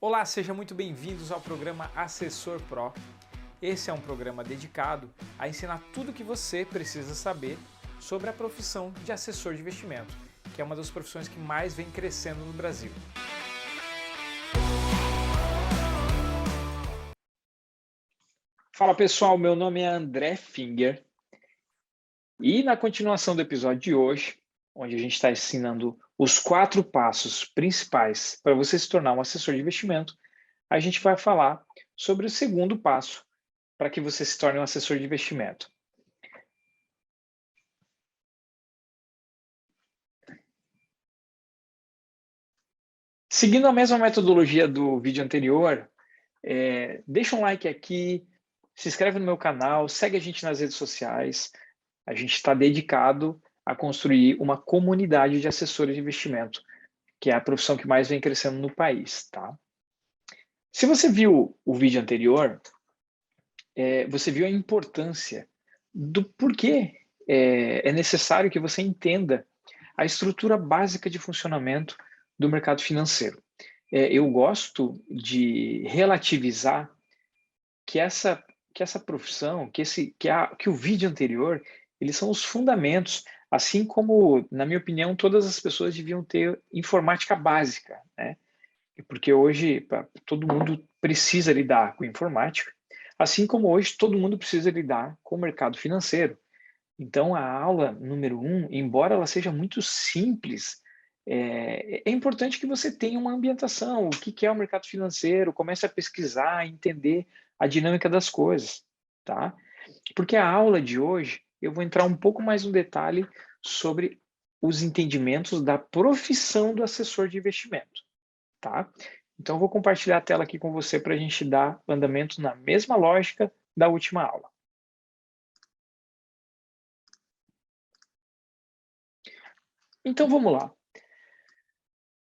Olá, sejam muito bem-vindos ao programa Assessor Pro. Esse é um programa dedicado a ensinar tudo o que você precisa saber sobre a profissão de assessor de investimento, que é uma das profissões que mais vem crescendo no Brasil. Fala pessoal, meu nome é André Finger e na continuação do episódio de hoje, onde a gente está ensinando os 4 passos principais para você se tornar um assessor de investimento, a gente vai falar sobre o segundo passo para que você se torne um assessor de investimento. Seguindo a mesma metodologia do vídeo anterior, deixa um like aqui, se inscreve no meu canal, segue a gente nas redes sociais. A gente está dedicado a construir uma comunidade de assessores de investimento, que é a profissão que mais vem crescendo no país, tá? Se você viu o vídeo anterior, você viu a importância do porquê é necessário que você entenda a estrutura básica de funcionamento do mercado financeiro. Eu gosto de relativizar que essa profissão, que o vídeo anterior, eles são os fundamentos, assim como, na minha opinião, todas as pessoas deviam ter informática básica, né? Porque hoje todo mundo precisa lidar com informática, assim como hoje todo mundo precisa lidar com o mercado financeiro. Então, a aula número 1, embora ela seja muito simples, é importante que você tenha uma ambientação, o que é o mercado financeiro, comece a pesquisar, entender a dinâmica das coisas, tá? Porque a aula de hoje, eu vou entrar um pouco mais no detalhe sobre os entendimentos da profissão do assessor de investimento, tá? Então, eu vou compartilhar a tela aqui com você para a gente dar andamento na mesma lógica da última aula. Então, vamos lá.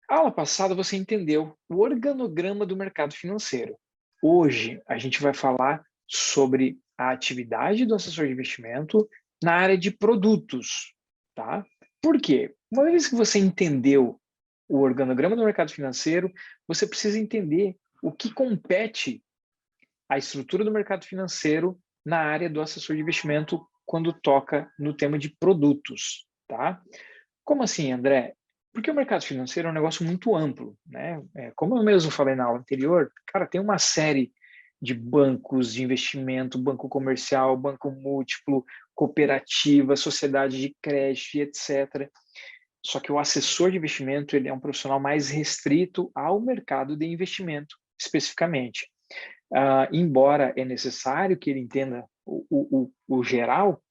A aula passada você entendeu o organograma do mercado financeiro. Hoje a gente vai falar sobre a atividade do assessor de investimento na área de produtos, tá? Por quê? Uma vez que você entendeu o organograma do mercado financeiro, você precisa entender o que compete à estrutura do mercado financeiro na área do assessor de investimento quando toca no tema de produtos, tá? Como assim, André? Porque o mercado financeiro é um negócio muito amplo, né? Como eu mesmo falei na aula anterior, cara, tem uma série de bancos de investimento, banco comercial, banco múltiplo, cooperativa, sociedade de crédito, etc. Só que o assessor de investimento ele é um profissional mais restrito ao mercado de investimento, especificamente. Embora é necessário que ele entenda o geral,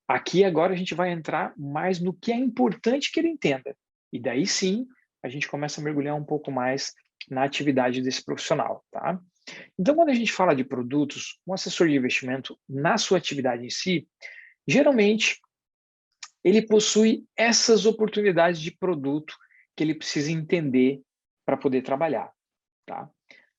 aqui agora a gente vai entrar mais no que é importante que ele entenda. E daí sim, a gente começa a mergulhar um pouco mais na atividade desse profissional, tá? Então, quando a gente fala de produtos, um assessor de investimento, na sua atividade em si, geralmente ele possui essas oportunidades de produto que ele precisa entender para poder trabalhar, tá?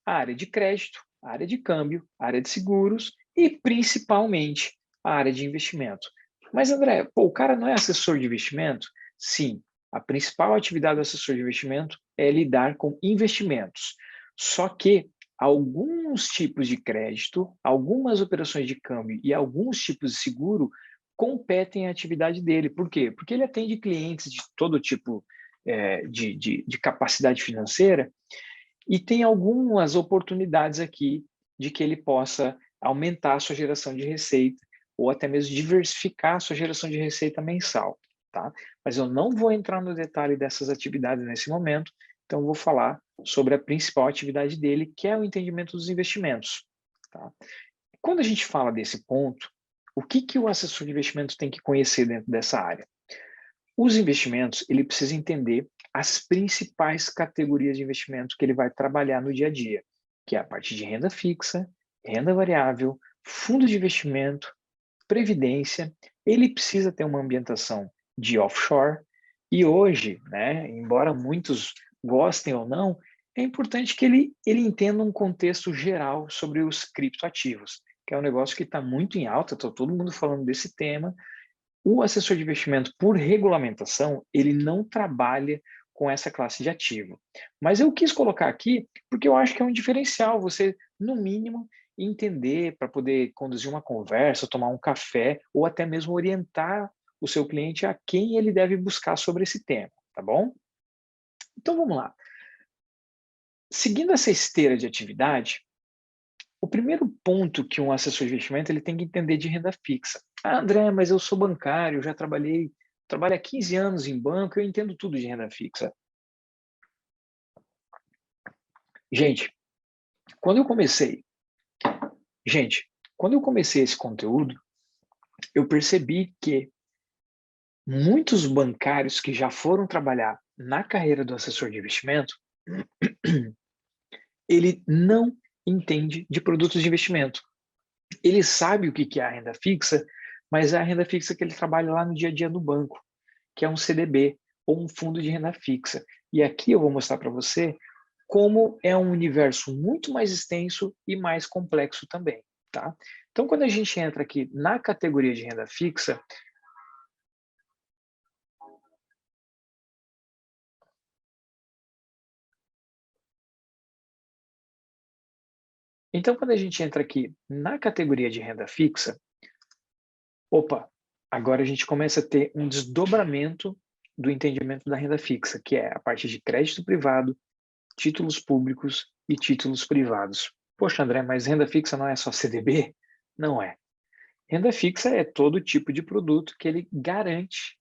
A área de crédito, a área de câmbio, a área de seguros e principalmente a área de investimento. Mas André, o cara não é assessor de investimento? Sim, a principal atividade do assessor de investimento é lidar com investimentos. Só que alguns tipos de crédito, algumas operações de câmbio e alguns tipos de seguro competem à atividade dele. Por quê? Porque ele atende clientes de todo tipo de capacidade financeira e tem algumas oportunidades aqui de que ele possa aumentar a sua geração de receita ou até mesmo diversificar a sua geração de receita mensal, tá? Mas eu não vou entrar no detalhe dessas atividades nesse momento, então eu vou falar sobre a principal atividade dele, que é o entendimento dos investimentos, tá? Quando a gente fala desse ponto, o que o assessor de investimentos tem que conhecer dentro dessa área? Os investimentos, ele precisa entender as principais categorias de investimento que ele vai trabalhar no dia a dia, que é a parte de renda fixa, renda variável, fundo de investimento, previdência. Ele precisa ter uma ambientação de offshore e hoje, né, embora muitos gostem ou não, é importante que ele entenda um contexto geral sobre os criptoativos, que é um negócio que está muito em alta, está todo mundo falando desse tema. O assessor de investimento, por regulamentação, ele não trabalha com essa classe de ativo. Mas eu quis colocar aqui porque eu acho que é um diferencial você, no mínimo, entender para poder conduzir uma conversa, tomar um café ou até mesmo orientar o seu cliente a quem ele deve buscar sobre esse tema, tá bom? Então vamos lá. Seguindo essa esteira de atividade, o primeiro ponto que um assessor de investimento ele tem que entender de renda fixa. Ah, André, mas eu sou bancário, já trabalho há 15 anos em banco, eu entendo tudo de renda fixa. Gente, quando eu comecei, quando eu comecei esse conteúdo, eu percebi que muitos bancários que já foram trabalhar na carreira do assessor de investimento, ele não entende de produtos de investimento. Ele sabe o que é a renda fixa, mas é a renda fixa que ele trabalha lá no dia a dia do banco, que é um CDB, ou um fundo de renda fixa. E aqui eu vou mostrar para você como é um universo muito mais extenso e mais complexo também, tá? Então, quando a gente entra aqui na categoria de renda fixa, opa, agora a gente começa a ter um desdobramento do entendimento da renda fixa, que é a parte de crédito privado, títulos públicos e títulos privados. Poxa, André, mas renda fixa não é só CDB? Não é. Renda fixa é todo tipo de produto que ele garante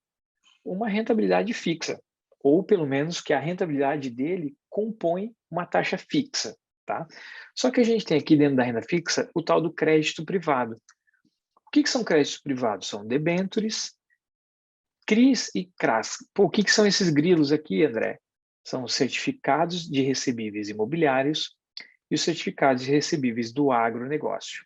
uma rentabilidade fixa, ou pelo menos que a rentabilidade dele compõe uma taxa fixa, tá? Só que a gente tem aqui dentro da renda fixa o tal do crédito privado. O que são créditos privados? São debêntures, CRIs e CRAs. Pô, o que são esses grilos aqui, André? São os certificados de recebíveis imobiliários e os certificados de recebíveis do agronegócio.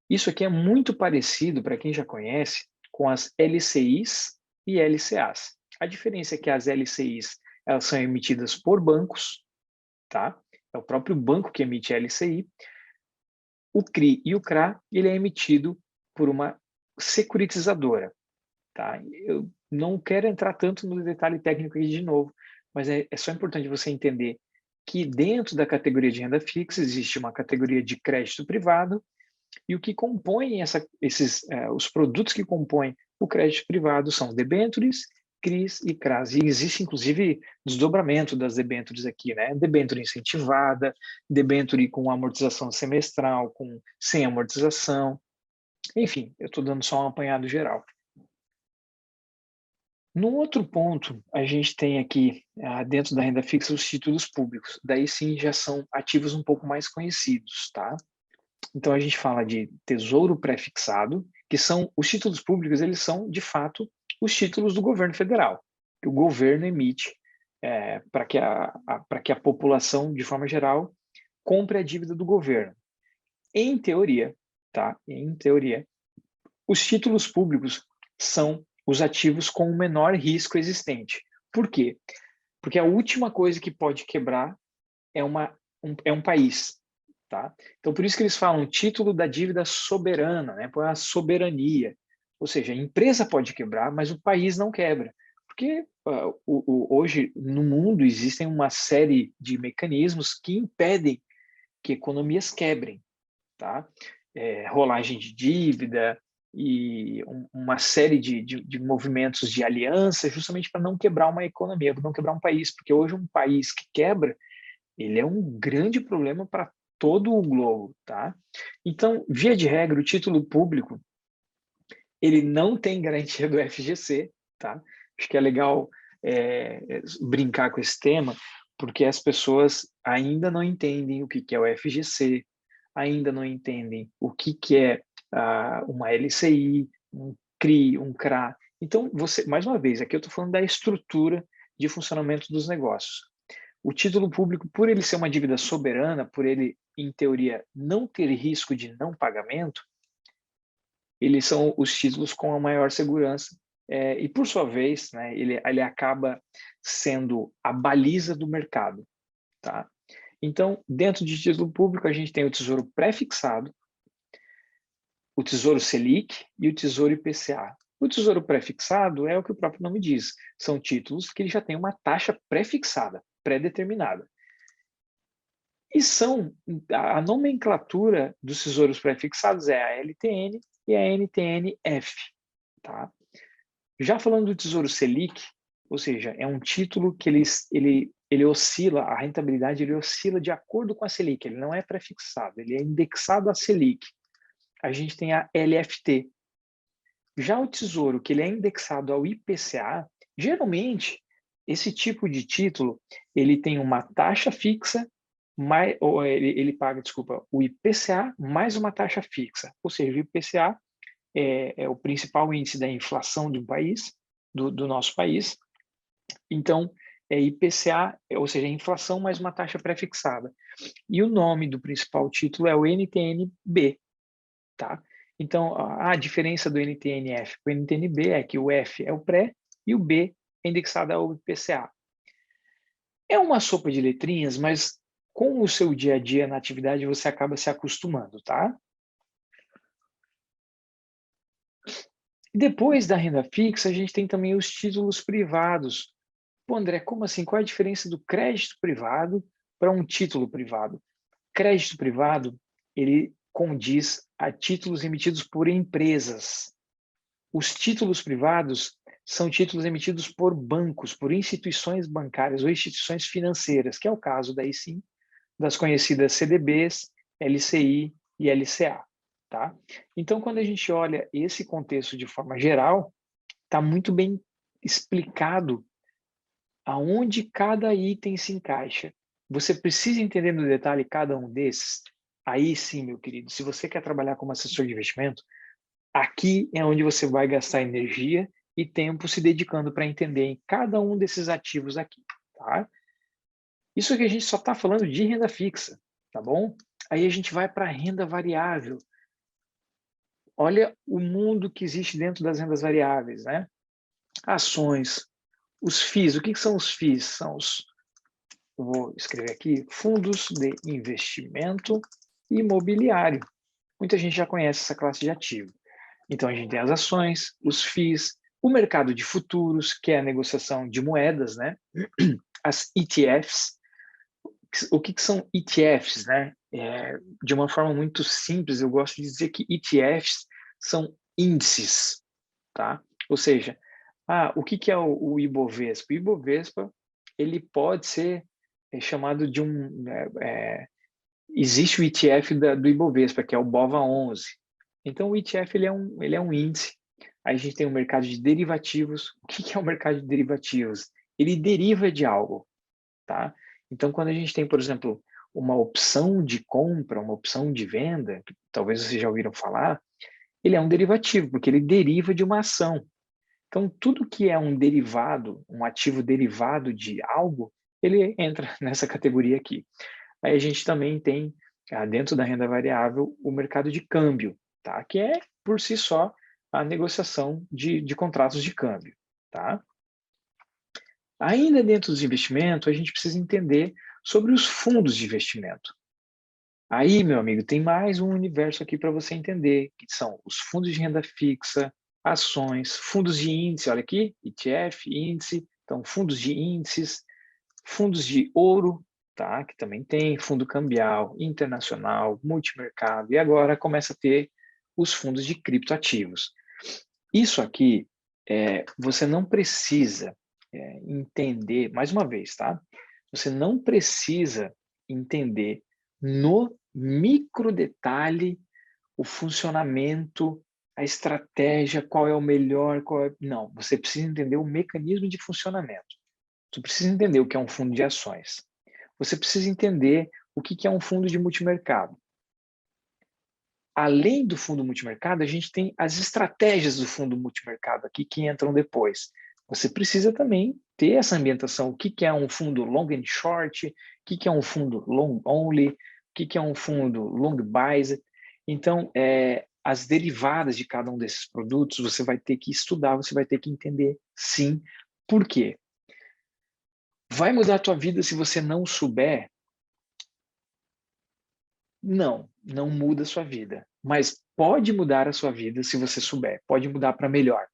Isso aqui é muito parecido, para quem já conhece, com as LCIs e LCAs. A diferença é que as LCIs elas são emitidas por bancos, tá? É o próprio banco que emite a LCI. O CRI e o CRA, ele é emitido por uma securitizadora, tá? Eu não quero entrar tanto no detalhe técnico aqui de novo, mas é só importante você entender que dentro da categoria de renda fixa existe uma categoria de crédito privado e o que compõe os produtos que compõem o crédito privado são debêntures, CRIs e CRAs. E existe, inclusive, desdobramento das debêntures aqui, né? Debênture incentivada, debênture com amortização semestral, sem amortização. Enfim, eu estou dando só um apanhado geral. No outro ponto, a gente tem aqui, dentro da renda fixa, os títulos públicos. Daí sim já são ativos um pouco mais conhecidos, tá? Então a gente fala de tesouro pré-fixado, que são os títulos públicos, eles são de fato os títulos do governo federal, que o governo emite para que a população, de forma geral, compre a dívida do governo. Em teoria, tá? Em teoria, os títulos públicos são os ativos com o menor risco existente. Por quê? Porque a última coisa que pode quebrar é um país. Tá? Então, por isso que eles falam título da dívida soberana, né? Por a soberania. Ou seja, a empresa pode quebrar, mas o país não quebra. Porque hoje, no mundo, existem uma série de mecanismos que impedem que economias quebrem. Tá? Rolagem de dívida e uma série de movimentos de aliança justamente para não quebrar uma economia, para não quebrar um país. Porque hoje um país que quebra ele é um grande problema para todo o globo, tá? Então, via de regra, o título público, ele não tem garantia do FGC, tá? Acho que é legal brincar com esse tema, porque as pessoas ainda não entendem o que é o FGC, ainda não entendem o que é uma LCI, um CRI, um CRA. Então, mais uma vez, aqui eu estou falando da estrutura de funcionamento dos negócios. O título público, por ele ser uma dívida soberana, por ele, em teoria, não ter risco de não pagamento, eles são os títulos com a maior segurança e, por sua vez, né, ele acaba sendo a baliza do mercado. Tá? Então, dentro de título público, a gente tem o Tesouro Pré-fixado, o Tesouro Selic e o Tesouro IPCA. O tesouro pré-fixado é o que o próprio nome diz. São títulos que já têm uma taxa pré-fixada, pré-determinada. E a nomenclatura dos tesouros pré-fixados é a LTN e a NTN-F. Tá? Já falando do Tesouro Selic, ou seja, é um título que ele oscila, a rentabilidade ele oscila de acordo com a Selic, ele não é pré-fixado, ele é indexado à Selic. A gente tem a LFT. Já o Tesouro, que ele é indexado ao IPCA, geralmente, esse tipo de título, ele tem uma taxa fixa, ou ele paga, desculpa, o IPCA mais uma taxa fixa. Ou seja, o IPCA é o principal índice da inflação de um país, do nosso país. Então, é IPCA, ou seja, inflação mais uma taxa pré-fixada. E o nome do principal título é o NTN-B, tá? Então, a diferença do NTN-F para o NTN-B é que o F é o pré e o B é indexado ao IPCA. É uma sopa de letrinhas, mas com o seu dia a dia na atividade você acaba se acostumando, tá? Depois da renda fixa, a gente tem também os títulos privados. Pô, André, como assim? Qual é a diferença do crédito privado para um título privado? Crédito privado, ele condiz a títulos emitidos por empresas. Os títulos privados são títulos emitidos por bancos, por instituições bancárias ou instituições financeiras, que é o caso daí sim das conhecidas CDBs, LCI e LCA. Tá? Então, quando a gente olha esse contexto de forma geral, está muito bem explicado aonde cada item se encaixa. Você precisa entender no detalhe cada um desses? Aí sim, meu querido, se você quer trabalhar como assessor de investimento, aqui é onde você vai gastar energia e tempo se dedicando para entender em cada um desses ativos aqui, tá? Isso que a gente só está falando de renda fixa, tá bom? Aí a gente vai para a renda variável. Olha o mundo que existe dentro das rendas variáveis, né? Ações, os FIIs. O que são os FIIs? Vou escrever aqui, fundos de investimento imobiliário. Muita gente já conhece essa classe de ativo. Então, a gente tem as ações, os FIIs, o mercado de futuros, que é a negociação de moedas, né? As ETFs. O que são ETFs, né? De uma forma muito simples, eu gosto de dizer que ETFs são índices, tá? Ou seja, o que é o Ibovespa? O Ibovespa, ele pode ser chamado de existe o ETF do Ibovespa, que é o BOVA11. Então, o ETF ele é um índice. Aí a gente tem o mercado de derivativos. O que é o mercado de derivativos? Ele deriva de algo, tá? Então, quando a gente tem, por exemplo, uma opção de compra, uma opção de venda, que talvez vocês já ouviram falar, ele é um derivativo, porque ele deriva de uma ação. Então, tudo que é um derivado, um ativo derivado de algo, ele entra nessa categoria aqui. Aí a gente também tem, dentro da renda variável, o mercado de câmbio, tá? Que é, por si só, a negociação de contratos de câmbio, tá? Ainda dentro dos investimentos, a gente precisa entender sobre os fundos de investimento. Aí, meu amigo, tem mais um universo aqui para você entender, que são os fundos de renda fixa, ações, fundos de índice, olha aqui, ETF, índice, então fundos de índices, fundos de ouro, tá? Que também tem fundo cambial, internacional, multimercado, e agora começa a ter os fundos de criptoativos. Isso aqui, você não precisa entender, mais uma vez, tá? Você não precisa entender no micro detalhe o funcionamento, a estratégia, qual é o melhor, Não, você precisa entender o mecanismo de funcionamento. Você precisa entender o que é um fundo de ações. Você precisa entender o que é um fundo de multimercado. Além do fundo multimercado, a gente tem as estratégias do fundo multimercado aqui que entram depois. Você precisa também ter essa ambientação. O que é um fundo long and short? O que é um fundo long only? O que é um fundo long biased? Então, as derivadas de cada um desses produtos, você vai ter que estudar, você vai ter que entender, sim. Por quê? Vai mudar a tua vida se você não souber? Não muda a sua vida. Mas pode mudar a sua vida se você souber. Pode mudar para melhor.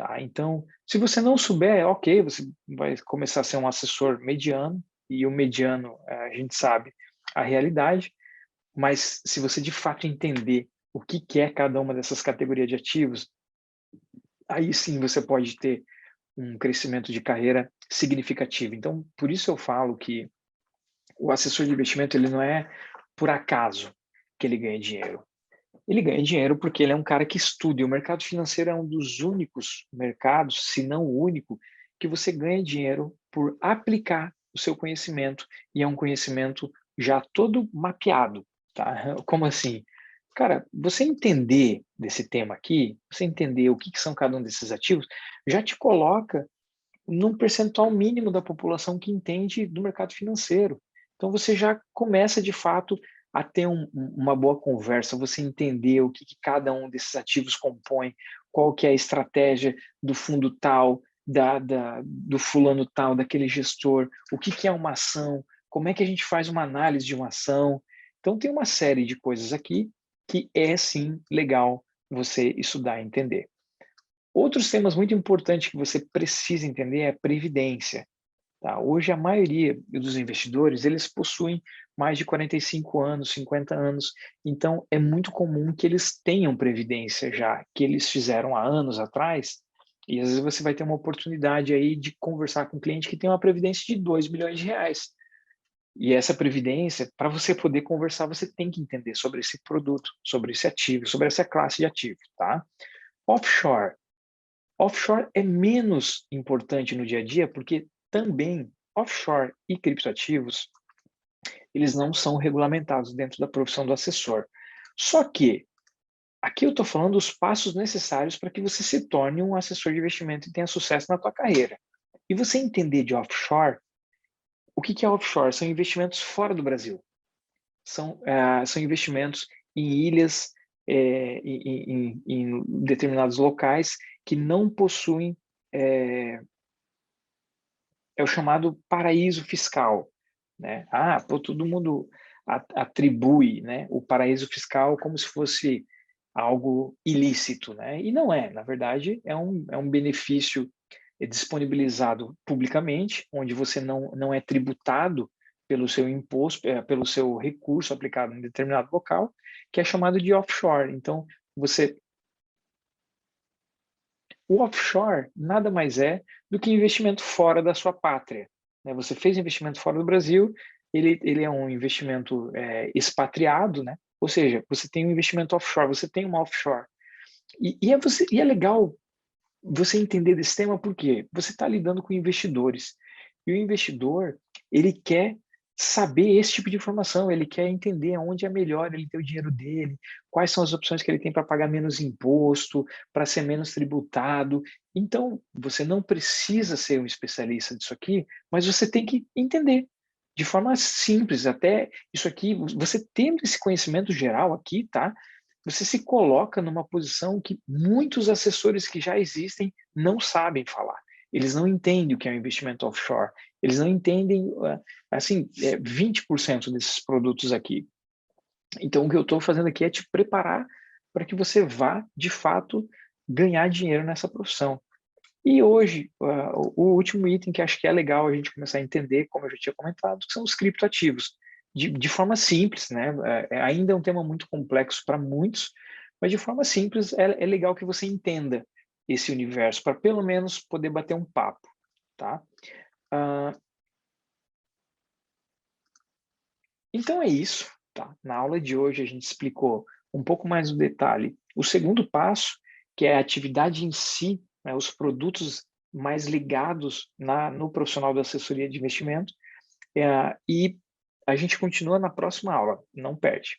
tá? Então, se você não souber, ok, você vai começar a ser um assessor mediano, e o mediano, a gente sabe a realidade, mas se você de fato entender o que é cada uma dessas categorias de ativos, aí sim você pode ter um crescimento de carreira significativo. Então, por isso eu falo que o assessor de investimento, ele não é por acaso que ele ganha dinheiro. Ele ganha dinheiro porque ele é um cara que estuda, e o mercado financeiro é um dos únicos mercados, se não o único, que você ganha dinheiro por aplicar o seu conhecimento, e é um conhecimento já todo mapeado, tá? Como assim? Cara, você entender desse tema aqui, você entender o que são cada um desses ativos, já te coloca num percentual mínimo da população que entende do mercado financeiro. Então você já começa de fato a ter uma boa conversa, você entender o que cada um desses ativos compõe, qual que é a estratégia do fundo tal, do fulano tal, daquele gestor, o que é uma ação, como é que a gente faz uma análise de uma ação. Então tem uma série de coisas aqui que é sim legal você estudar e entender. Outros temas muito importantes que você precisa entender é previdência. Tá? Hoje, a maioria dos investidores, eles possuem mais de 45 anos, 50 anos, então é muito comum que eles tenham previdência já, que eles fizeram há anos atrás, e às vezes você vai ter uma oportunidade aí de conversar com um cliente que tem uma previdência de 2 milhões de reais. E essa previdência, para você poder conversar, você tem que entender sobre esse produto, sobre esse ativo, sobre essa classe de ativo, tá? Offshore. Offshore é menos importante no dia a dia porque também offshore e criptoativos, eles não são regulamentados dentro da profissão do assessor. Só que aqui eu estou falando dos passos necessários para que você se torne um assessor de investimento e tenha sucesso na tua carreira. E você entender de offshore, o que é offshore? São investimentos fora do Brasil. São investimentos em ilhas, em determinados locais que não possuem é o chamado paraíso fiscal, né? Todo mundo atribui, né, o paraíso fiscal como se fosse algo ilícito, né? E não é, na verdade, é um benefício disponibilizado publicamente, onde você não é tributado pelo seu imposto, pelo seu recurso aplicado em determinado local, que é chamado de offshore. Então, o offshore nada mais é do que investimento fora da sua pátria, né? Você fez investimento fora do Brasil, ele é um investimento expatriado, né? Ou seja, você tem um investimento offshore, você tem uma offshore. E é legal você entender desse tema porque você está lidando com investidores. E o investidor, ele quer saber esse tipo de informação, ele quer entender onde é melhor ele ter o dinheiro dele, quais são as opções que ele tem para pagar menos imposto, para ser menos tributado. Então, você não precisa ser um especialista disso aqui, mas você tem que entender de forma simples, até isso aqui, você tendo esse conhecimento geral aqui, tá? Você se coloca numa posição que muitos assessores que já existem não sabem falar. Eles não entendem o que é um investimento offshore. Eles não entendem, assim, 20% desses produtos aqui. Então, o que eu estou fazendo aqui é te preparar para que você vá, de fato, ganhar dinheiro nessa profissão. E hoje, o último item que acho que é legal a gente começar a entender, como eu já tinha comentado, que são os criptoativos. De forma simples, né? Ainda é um tema muito complexo para muitos, mas de forma simples é legal que você entenda esse universo, para pelo menos poder bater um papo, tá? Ah, então é isso, tá? Na aula de hoje a gente explicou um pouco mais no detalhe o segundo passo, que é a atividade em si, né, os produtos mais ligados no profissional da assessoria de investimento, e a gente continua na próxima aula, não perde.